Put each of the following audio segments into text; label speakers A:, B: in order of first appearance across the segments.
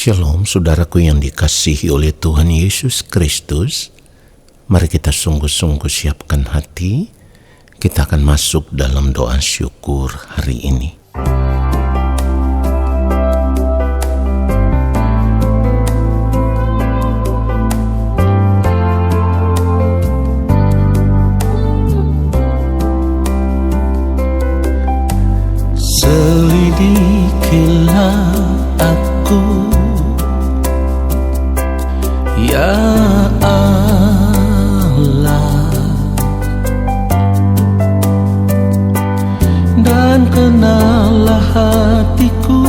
A: Shalom saudaraku yang dikasihi oleh Tuhan Yesus Kristus. Mari kita sungguh-sungguh siapkan hati. Kita akan masuk dalam doa syukur hari ini. Selidikilah aku, ya Allah, dan kenallah hatiku,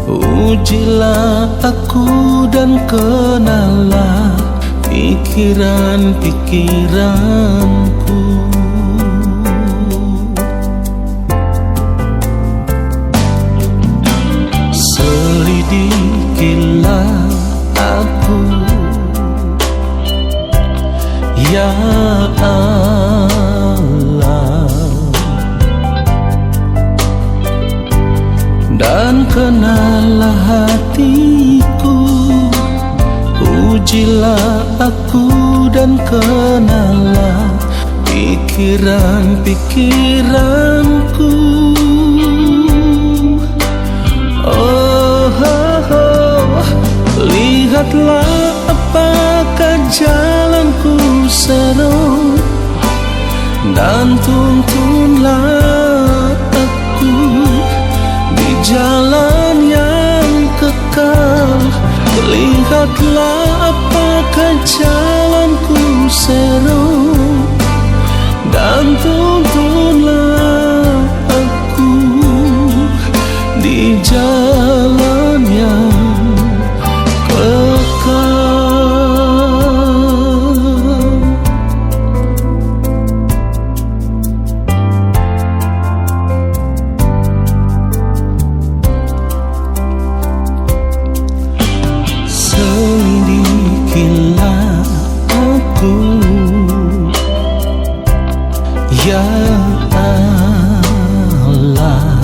A: ujilah aku dan kenallah pikiran-pikiranku. Selidikilah aku, ya Allah, dan kenallah hatiku, ujilah aku dan kenallah pikiran-pikiranku. Lihatlah apakah jalanku seru, dan tuntunlah aku di jalan yang kekal. Lihatlah apakah jalanku seru, dan tuntunlah aku di jalan yang ya Allah,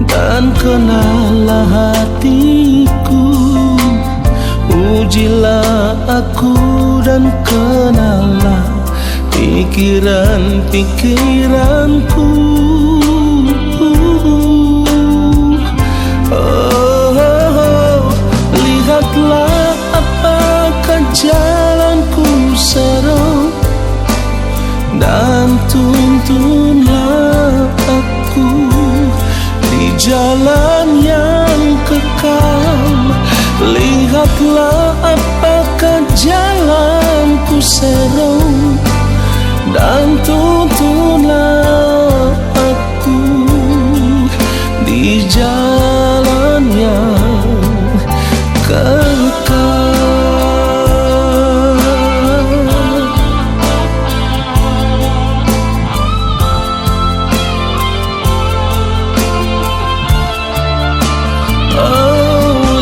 A: dan kenallah hatiku, ujilah aku dan kenallah pikiran-pikiranku. Lihatlah apakah jalanku seru, dan tuntunlah aku di jalan yang kekal. Lihatlah apakah jalanku seru, dan tuntunlah aku di jalan yang kekal.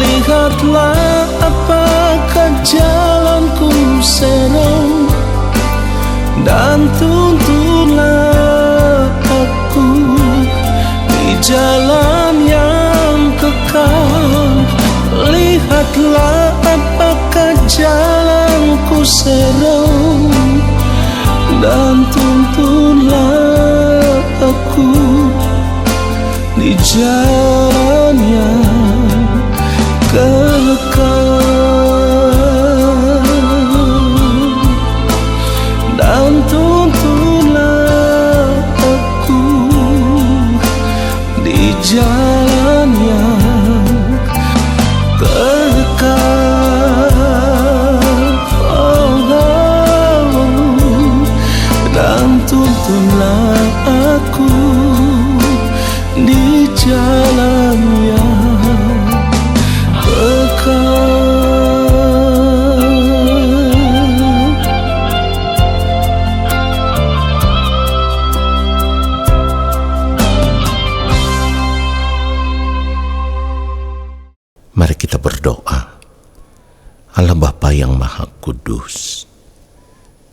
A: Lihatlah apakah jalanku seru, dan tuntunlah aku di jalan yang kekal. Lihatlah apakah jalanku seru, dan tuntunlah aku di jalan yang kekal, dan tuntunlah aku di jalan yang kekal. Dan tuntunlah aku di jalan yang kekal. Mari kita berdoa. Allah Bapa yang Maha Kudus,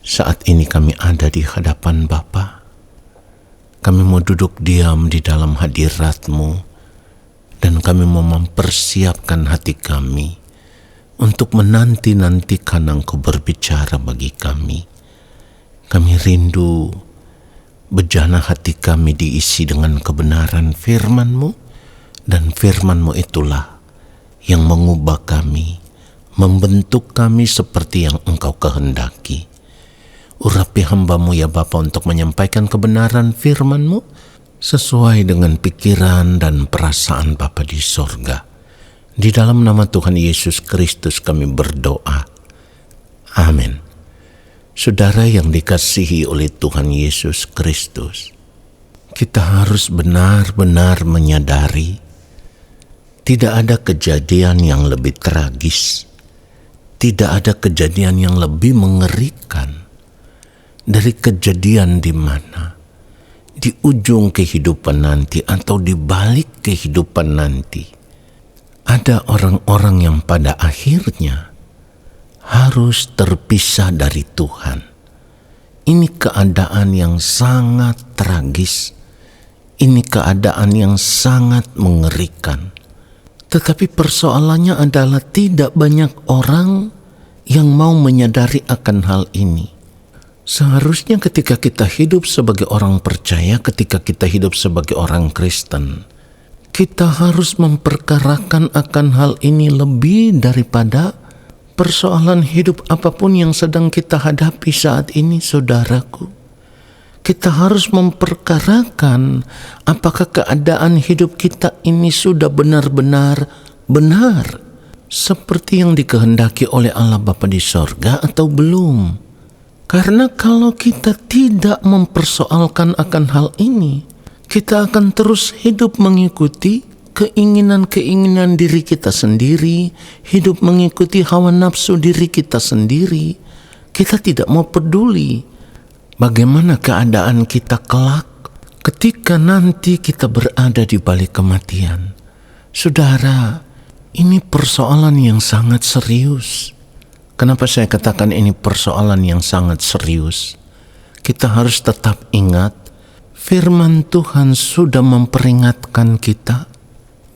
A: saat ini kami ada di hadapan Bapa. Kami mau duduk diam di dalam hadirat-Mu, dan kami mau mempersiapkan hati kami untuk menanti-nantikan Engkau berbicara bagi kami. Kami rindu bejana hati kami diisi dengan kebenaran firman-Mu, dan firman-Mu itulah yang mengubah kami, membentuk kami seperti yang Engkau kehendaki. Urapi hamba-Mu ya Bapa untuk menyampaikan kebenaran firman-Mu sesuai dengan pikiran dan perasaan Bapa di sorga. Di dalam nama Tuhan Yesus Kristus kami berdoa. Amin. Saudara yang dikasihi oleh Tuhan Yesus Kristus, kita harus benar-benar menyadari tidak ada kejadian yang lebih tragis, tidak ada kejadian yang lebih mengerikan dari kejadian di mana di ujung kehidupan nanti atau di balik kehidupan nanti ada orang-orang yang pada akhirnya harus terpisah dari Tuhan. Ini keadaan yang sangat tragis. Ini keadaan yang sangat mengerikan. Tetapi persoalannya adalah tidak banyak orang yang mau menyadari akan hal ini. Seharusnya ketika kita hidup sebagai orang percaya, ketika kita hidup sebagai orang Kristen, kita harus memperkarakan akan hal ini lebih daripada persoalan hidup apapun yang sedang kita hadapi saat ini, saudaraku. Kita harus memperkarakan apakah keadaan hidup kita ini sudah benar-benar benar seperti yang dikehendaki oleh Allah Bapa di sorga atau belum. Karena kalau kita tidak mempersoalkan akan hal ini, kita akan terus hidup mengikuti keinginan-keinginan diri kita sendiri, hidup mengikuti hawa nafsu diri kita sendiri. Kita tidak mau peduli bagaimana keadaan kita kelak ketika nanti kita berada di balik kematian. Saudara, ini persoalan yang sangat serius. Kenapa saya katakan ini persoalan yang sangat serius? Kita harus tetap ingat, firman Tuhan sudah memperingatkan kita,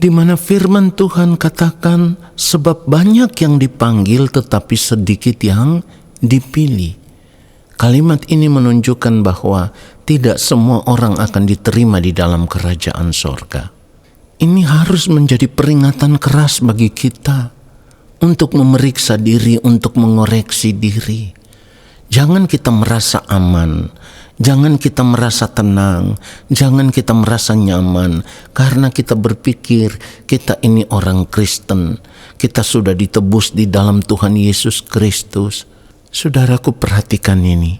A: di mana firman Tuhan katakan, sebab banyak yang dipanggil tetapi sedikit yang dipilih. Kalimat ini menunjukkan bahwa tidak semua orang akan diterima di dalam kerajaan sorga. Ini harus menjadi peringatan keras bagi kita untuk memeriksa diri, untuk mengoreksi diri. Jangan kita merasa aman, jangan kita merasa tenang, jangan kita merasa nyaman karena kita berpikir kita ini orang Kristen, kita sudah ditebus di dalam Tuhan Yesus Kristus. Saudaraku, perhatikan ini.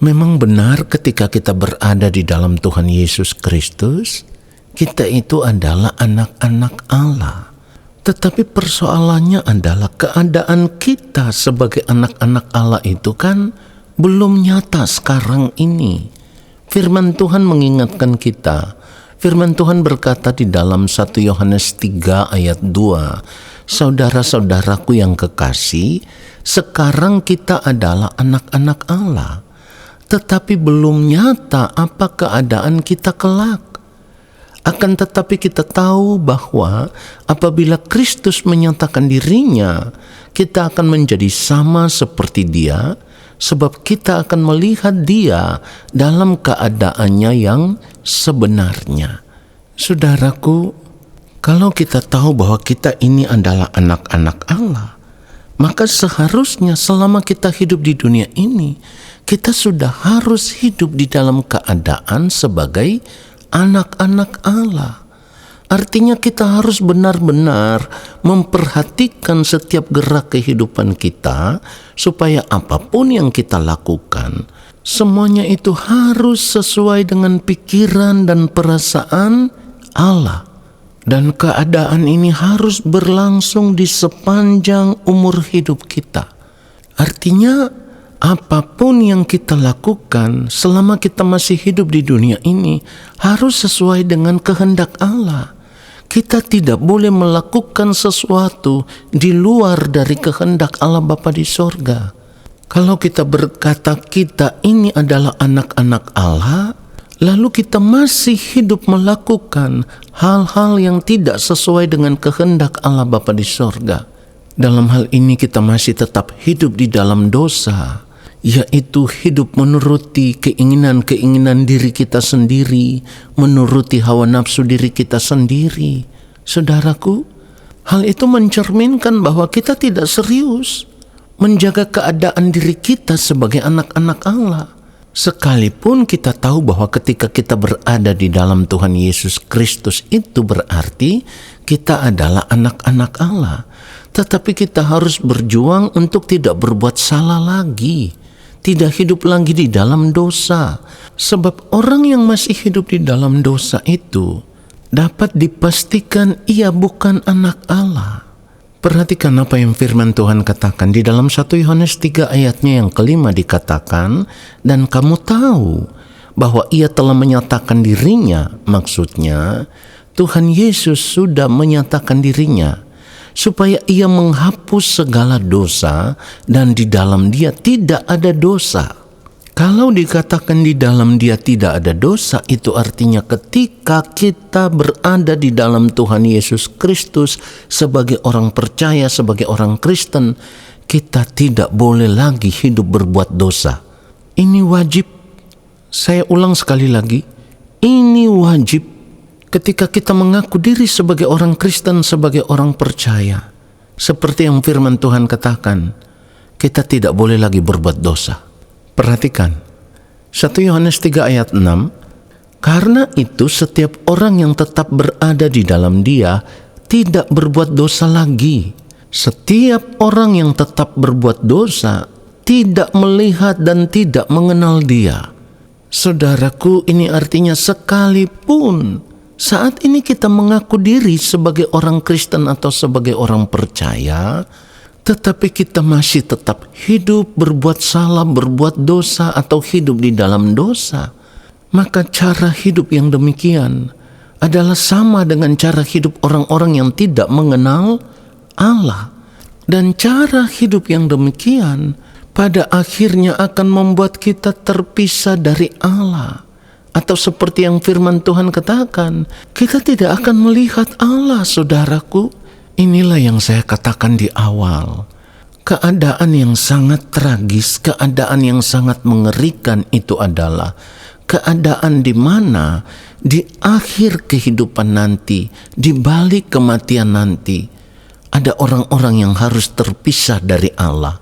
A: Memang benar ketika kita berada di dalam Tuhan Yesus Kristus, kita itu adalah anak-anak Allah. Tetapi persoalannya adalah keadaan kita sebagai anak-anak Allah itu kan belum nyata sekarang ini. Firman Tuhan mengingatkan kita. Firman Tuhan berkata di dalam 1 Yohanes 3 ayat 2, saudara-saudaraku yang kekasih, sekarang kita adalah anak-anak Allah, tetapi belum nyata apa keadaan kita kelak. Akan tetapi kita tahu bahwa apabila Kristus menyatakan dirinya, kita akan menjadi sama seperti Dia, sebab kita akan melihat Dia dalam keadaannya yang sebenarnya. Saudaraku, kalau kita tahu bahwa kita ini adalah anak-anak Allah, maka seharusnya selama kita hidup di dunia ini, kita sudah harus hidup di dalam keadaan sebagai anak-anak Allah. Artinya kita harus benar-benar memperhatikan setiap gerak kehidupan kita, supaya apapun yang kita lakukan, semuanya itu harus sesuai dengan pikiran dan perasaan Allah. Dan keadaan ini harus berlangsung di sepanjang umur hidup kita. Artinya apapun yang kita lakukan selama kita masih hidup di dunia ini harus sesuai dengan kehendak Allah. Kita tidak boleh melakukan sesuatu di luar dari kehendak Allah Bapa di sorga. Kalau kita berkata kita ini adalah anak-anak Allah, lalu kita masih hidup melakukan hal-hal yang tidak sesuai dengan kehendak Allah Bapa di sorga. Dalam hal ini kita masih tetap hidup di dalam dosa, yaitu hidup menuruti keinginan-keinginan diri kita sendiri, menuruti hawa nafsu diri kita sendiri. Saudaraku, hal itu mencerminkan bahwa kita tidak serius menjaga keadaan diri kita sebagai anak-anak Allah. Sekalipun kita tahu bahwa ketika kita berada di dalam Tuhan Yesus Kristus itu berarti kita adalah anak-anak Allah. Tetapi kita harus berjuang untuk tidak berbuat salah lagi, tidak hidup lagi di dalam dosa. Sebab orang yang masih hidup di dalam dosa itu dapat dipastikan ia bukan anak Allah. Perhatikan apa yang firman Tuhan katakan di dalam 1 Yohanes 3 ayatnya yang kelima dikatakan, dan kamu tahu bahwa ia telah menyatakan dirinya, maksudnya Tuhan Yesus sudah menyatakan dirinya, supaya ia menghapus segala dosa dan di dalam dia tidak ada dosa. Kalau dikatakan di dalam dia tidak ada dosa, itu artinya ketika kita berada di dalam Tuhan Yesus Kristus sebagai orang percaya, sebagai orang Kristen, kita tidak boleh lagi hidup berbuat dosa. Ini wajib. Saya ulang sekali lagi, ini wajib. Ketika kita mengaku diri sebagai orang Kristen, sebagai orang percaya, seperti yang firman Tuhan katakan, kita tidak boleh lagi berbuat dosa. Perhatikan, 1 Yohanes 3 ayat 6, karena itu setiap orang yang tetap berada di dalam dia tidak berbuat dosa lagi. Setiap orang yang tetap berbuat dosa tidak melihat dan tidak mengenal dia. Saudaraku, ini artinya sekalipun saat ini kita mengaku diri sebagai orang Kristen atau sebagai orang percaya, tetapi kita masih tetap hidup berbuat salah, berbuat dosa, atau hidup di dalam dosa, maka cara hidup yang demikian adalah sama dengan cara hidup orang-orang yang tidak mengenal Allah. Dan cara hidup yang demikian pada akhirnya akan membuat kita terpisah dari Allah. Atau seperti yang firman Tuhan katakan, kita tidak akan melihat Allah, saudaraku. Inilah yang saya katakan di awal. Keadaan yang sangat tragis, keadaan yang sangat mengerikan itu adalah keadaan di mana di akhir kehidupan nanti, di balik kematian nanti, ada orang-orang yang harus terpisah dari Allah.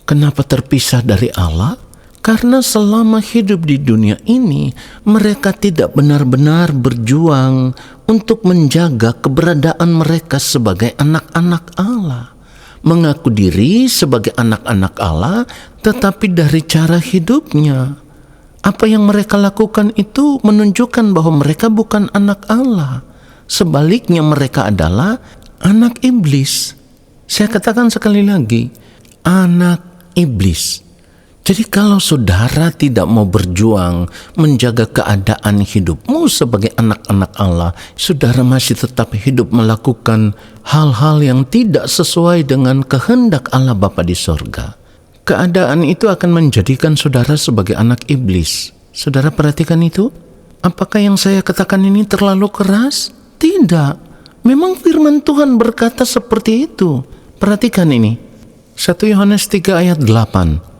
A: Kenapa terpisah dari Allah? Karena selama hidup di dunia ini, mereka tidak benar-benar berjuang untuk menjaga keberadaan mereka sebagai anak-anak Allah. Mengaku diri sebagai anak-anak Allah, tetapi dari cara hidupnya, apa yang mereka lakukan itu menunjukkan bahwa mereka bukan anak Allah. Sebaliknya mereka adalah anak iblis. Saya katakan sekali lagi, anak iblis. Jadi kalau saudara tidak mau berjuang menjaga keadaan hidupmu sebagai anak-anak Allah, saudara masih tetap hidup melakukan hal-hal yang tidak sesuai dengan kehendak Allah Bapa di sorga. Keadaan itu akan menjadikan saudara sebagai anak iblis. Saudara perhatikan itu? Apakah yang saya katakan ini terlalu keras? Tidak. Memang firman Tuhan berkata seperti itu. Perhatikan ini. 1 Yohanes 3 ayat 8.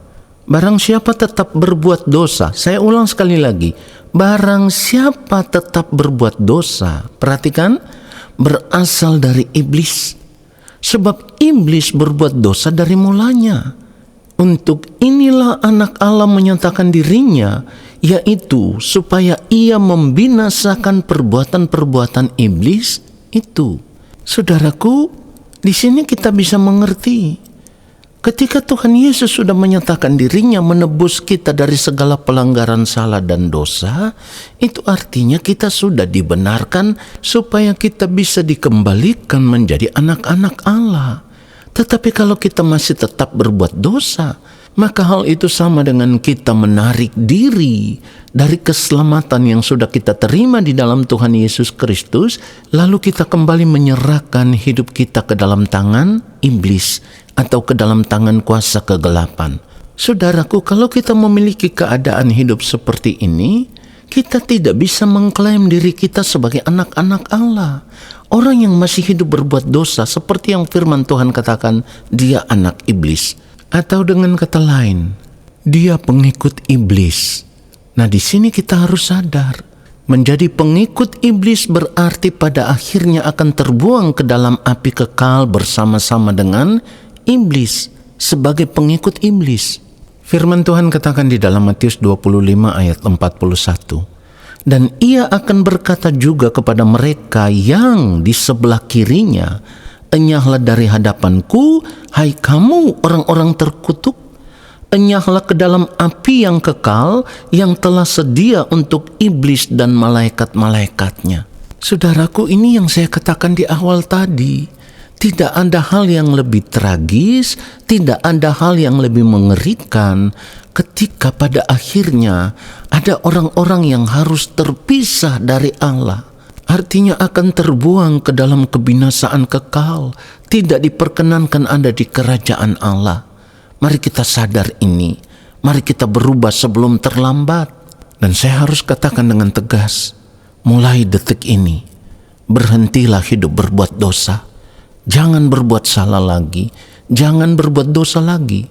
A: Barang siapa tetap berbuat dosa, saya ulang sekali lagi, barang siapa tetap berbuat dosa, perhatikan, berasal dari iblis. Sebab iblis berbuat dosa dari mulanya. Untuk inilah anak Allah menyatakan dirinya, yaitu supaya ia membinasakan perbuatan-perbuatan iblis itu. Saudaraku, di sini kita bisa mengerti. Ketika Tuhan Yesus sudah menyatakan dirinya menebus kita dari segala pelanggaran salah dan dosa, itu artinya kita sudah dibenarkan supaya kita bisa dikembalikan menjadi anak-anak Allah. Tetapi kalau kita masih tetap berbuat dosa, maka hal itu sama dengan kita menarik diri dari keselamatan yang sudah kita terima di dalam Tuhan Yesus Kristus, lalu kita kembali menyerahkan hidup kita ke dalam tangan iblis atau ke dalam tangan kuasa kegelapan. Saudaraku, kalau kita memiliki keadaan hidup seperti ini, Kita tidak bisa mengklaim diri kita sebagai anak-anak Allah. Orang yang masih hidup berbuat dosa, seperti yang firman Tuhan katakan, dia anak iblis. Atau dengan kata lain, dia pengikut iblis. Nah, di sini kita harus sadar, menjadi pengikut iblis berarti pada akhirnya akan terbuang ke dalam api kekal bersama-sama dengan iblis, sebagai pengikut iblis. Firman Tuhan katakan di dalam Matius 25 ayat 41. Dan ia akan berkata juga kepada mereka yang di sebelah kirinya, enyahlah dari hadapanku, hai kamu orang-orang terkutuk, enyahlah ke dalam api yang kekal yang telah sedia untuk iblis dan malaikat-malaikatnya. Saudaraku, ini yang saya katakan di awal tadi. Tidak ada hal yang lebih tragis, tidak ada hal yang lebih mengerikan ketika pada akhirnya ada orang-orang yang harus terpisah dari Allah. Artinya akan terbuang ke dalam kebinasaan kekal, tidak diperkenankan ada di kerajaan Allah. Mari kita sadar ini, mari kita berubah sebelum terlambat. Dan saya harus katakan dengan tegas, mulai detik ini, berhentilah hidup berbuat dosa. Jangan berbuat salah lagi, jangan berbuat dosa lagi.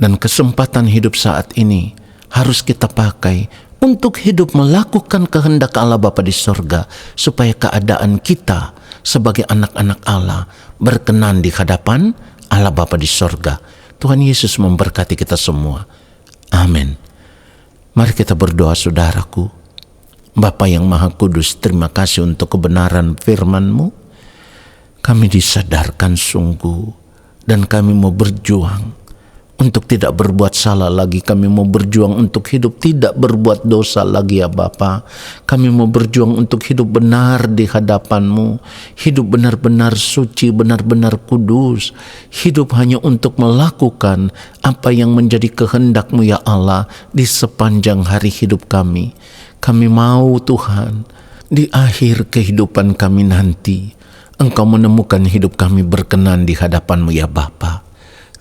A: Dan kesempatan hidup saat ini harus kita pakai untuk hidup melakukan kehendak Allah Bapa di sorga, supaya keadaan kita sebagai anak-anak Allah berkenan di hadapan Allah Bapa di sorga. Tuhan Yesus memberkati kita semua. Amin. Mari kita berdoa, saudaraku. Bapa yang Maha Kudus, terima kasih untuk kebenaran firman-Mu. Kami disadarkan sungguh, dan kami mau berjuang untuk tidak berbuat salah lagi. Kami mau berjuang untuk hidup tidak berbuat dosa lagi ya Bapa. Kami mau berjuang untuk hidup benar di hadapan-Mu, hidup benar-benar suci, benar-benar kudus, hidup hanya untuk melakukan apa yang menjadi kehendak-Mu ya Allah di sepanjang hari hidup kami. Kami mau Tuhan, di akhir kehidupan kami nanti, Engkau menemukan hidup kami berkenan di hadapan-Mu ya Bapa.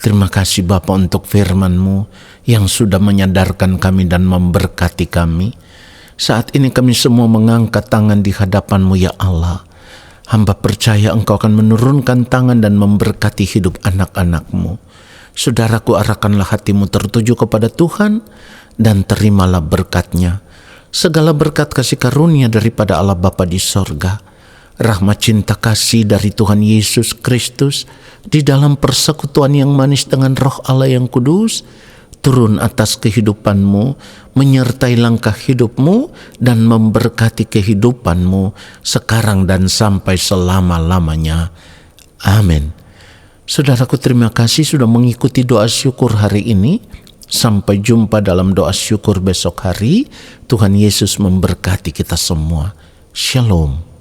A: Terima kasih Bapa untuk firman-Mu yang sudah menyadarkan kami dan memberkati kami. Saat ini kami semua mengangkat tangan di hadapan-Mu ya Allah. Hamba percaya Engkau akan menurunkan tangan dan memberkati hidup anak-anak-Mu. Saudaraku, arahkanlah hatimu tertuju kepada Tuhan dan terimalah berkat-Nya. Segala berkat kasih karunia daripada Allah Bapa di sorga, rahmat cinta kasih dari Tuhan Yesus Kristus di dalam persekutuan yang manis dengan Roh Allah yang kudus turun atas kehidupanmu, menyertai langkah hidupmu dan memberkati kehidupanmu sekarang dan sampai selama-lamanya. Amin. Saudaraku, terima kasih sudah mengikuti doa syukur hari ini. Sampai jumpa dalam doa syukur besok hari. Tuhan Yesus memberkati kita semua. Shalom.